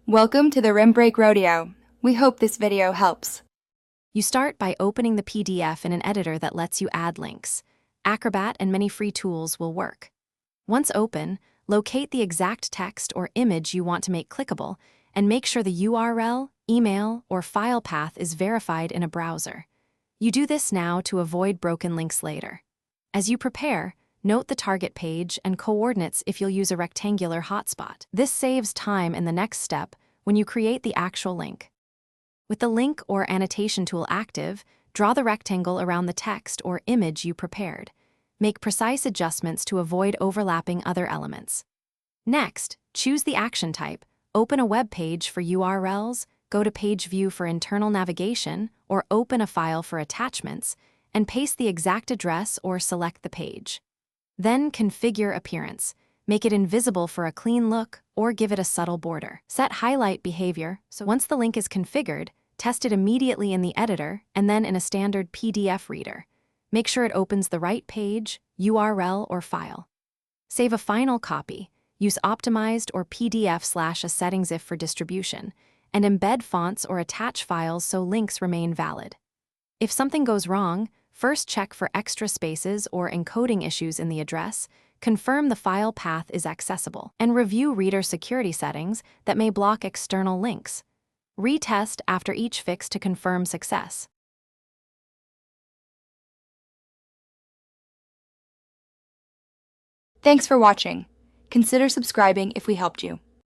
Welcome to the Rim Break Rodeo. We hope this video helps. You start by opening the PDF in an editor that lets you add links. Acrobat and many free tools will work. Once open, locate the exact text or image you want to make clickable and make sure the URL, email, or file path is verified in a browser. You do this now to avoid broken links later. As you prepare, note the target page and coordinates if you'll use a rectangular hotspot. This saves time in the next step when you create the actual link. With the link or annotation tool active, draw the rectangle around the text or image you prepared. Make precise adjustments to avoid overlapping other elements. Next, choose the action type, open a web page for URLs, go to Page View for internal navigation, or open a file for attachments, and paste the exact address or select the page. Then configure appearance. Make it invisible for a clean look or give it a subtle border. Set highlight behavior, so once the link is configured, test it immediately in the editor and then in a standard PDF reader. Make sure it opens the right page, URL, or file. Save a final copy. Use optimized or PDF/a settings if for distribution, and embed fonts or attach files so links remain valid. If something goes wrong, first check for extra spaces or encoding issues in the address, confirm the file path is accessible, and review reader security settings that may block external links. Retest after each fix to confirm success. Thanks for watching. Consider subscribing if we helped you.